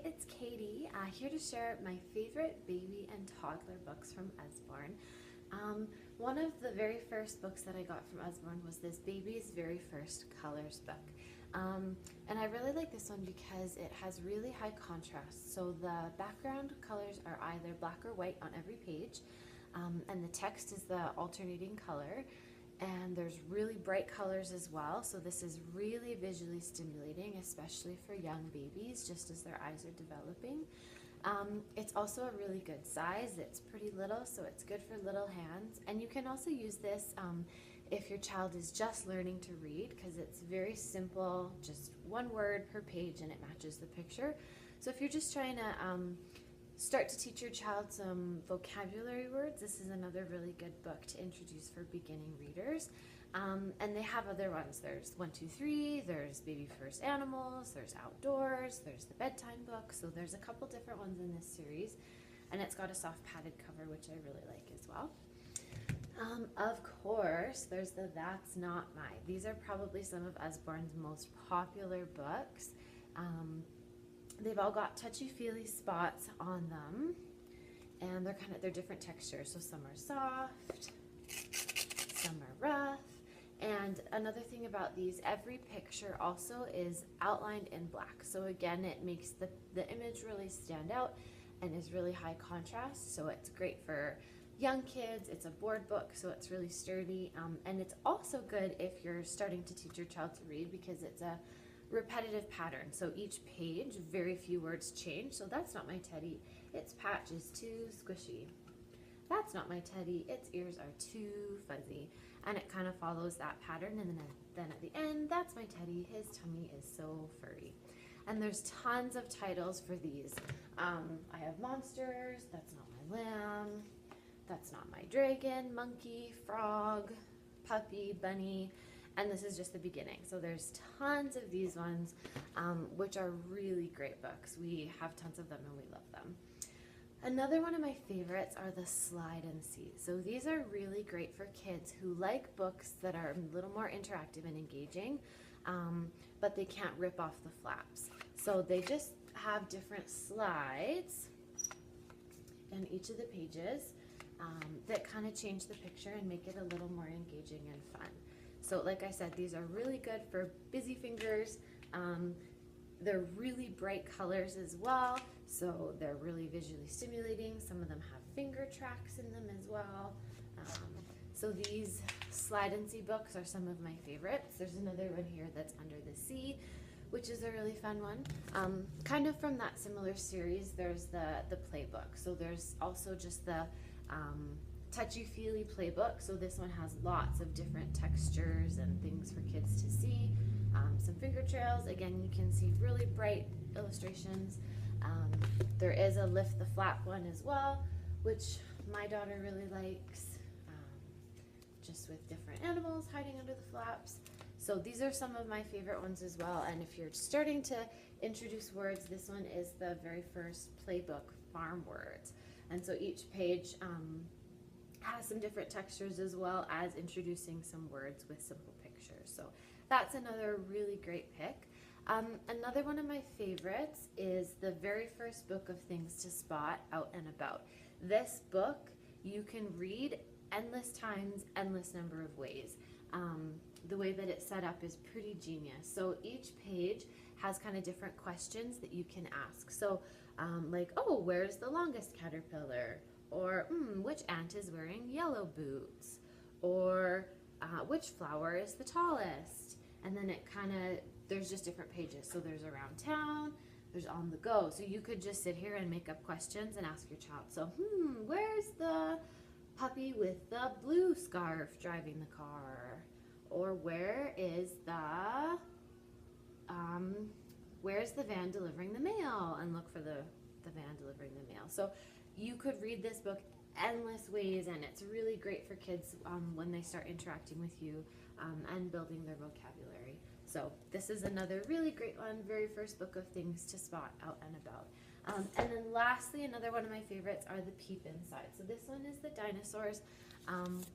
it's Katie, here to share my favorite baby and toddler books from Usborne. One of the very first books that I got from Usborne was this baby's very first colors book. And I really like this one because it has really high contrast. So the background colors are either black or white on every page, and the text is the alternating color. And there's really bright colors as well, so this is really visually stimulating, especially for young babies, just as their eyes are developing. It's also a really good size. It's pretty little, so it's good for little hands. And you can also use this if your child is just learning to read, because it's very simple, just one word per page, and it matches the picture. So if you're just trying to start to teach your child some vocabulary words, this is another really good book to introduce for beginning readers. And they have other ones. There's 1, 2, 3, there's Baby First Animals, there's Outdoors, there's the bedtime book. So there's a couple different ones in this series. And it's got a soft padded cover, which I really like as well. Of course, there's the That's Not My. These are probably some of Usborne's most popular books. They've all got touchy-feely spots on them, and they're different textures. So some are soft, some are rough. And another thing about these, every picture also is outlined in black. So again, it makes the image really stand out and is really high contrast. So it's great for young kids. It's a board book, so it's really sturdy. And it's also good if you're starting to teach your child to read, because it's a repetitive pattern. So each page, very few words change. So that's not my teddy. Its patch is too squishy. That's not my teddy. Its ears are too fuzzy. And it kind of follows that pattern. And then at the end, that's my teddy. His tummy is so furry. And there's tons of titles for these. I have monsters. That's not my lamb. That's not my dragon, monkey, frog, puppy, bunny. And this is just the beginning. So there's tons of these ones, which are really great books. We have tons of them and we love them. Another one of my favorites are the Slide and See. So these are really great for kids who like books that are a little more interactive and engaging, but they can't rip off the flaps. So they just have different slides in each of the pages that kind of change the picture and make it a little more engaging and fun. So like I said, these are really good for busy fingers. They're really bright colors as well, so they're really visually stimulating. Some of them have finger tracks in them as well. So these Slide and See books are some of my favorites. There's another one here that's Under the Sea, which is a really fun one. Kind of from that similar series, there's the playbook. So there's also just the touchy-feely playbook. So this one has lots of different textures and things for kids to see. Some finger trails. Again, you can see really bright illustrations. There is a Lift the Flap one as well, which my daughter really likes, just with different animals hiding under the flaps. So these are some of my favorite ones as well. And if you're starting to introduce words, this one is the very first playbook, Farm Words. And so each page has some different textures, as well as introducing some words with simple pictures. So that's another really great pick. Another one of my favorites is the very first book of Things to Spot, Out and About. This book you can read endless times, endless number of ways. The way that it's set up is pretty genius. So each page has kind of different questions that you can ask. So like, oh, where's the longest caterpillar? Or which ant is wearing yellow boots? Or which flower is the tallest? And then it kind of, there's just different pages. So there's around town, there's on the go. So you could just sit here and make up questions and ask your child. So, where's the puppy with the blue scarf driving the car? Or where's the van delivering the mail? And look for the van delivering the mail. So you could read this book endless ways, and it's really great for kids when they start interacting with you and building their vocabulary. So this is another really great one, very first book of Things to Spot, Out and About. And then lastly, another one of my favorites are the Peep Inside. So this one is the dinosaurs.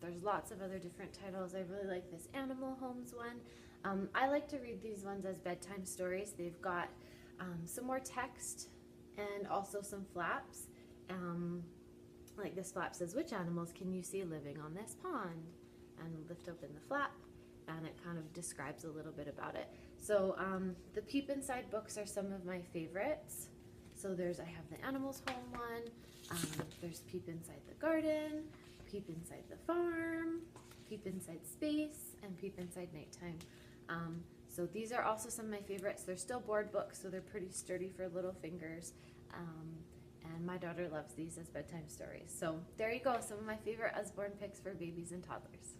There's lots of other different titles. I really like this Animal Homes one. I like to read these ones as bedtime stories. They've got some more text and also some flaps. Like this flap says, which animals can you see living on this pond? And lift open the flap, and it kind of describes a little bit about it. So the Peep Inside books are some of my favorites. So I have the Animals Home one, there's Peep Inside the Garden, Peep Inside the Farm, Peep Inside Space, and Peep Inside Nighttime. So these are also some of my favorites. They're still board books, so they're pretty sturdy for little fingers. And my daughter loves these as bedtime stories. So there you go, some of my favorite Usborne picks for babies and toddlers.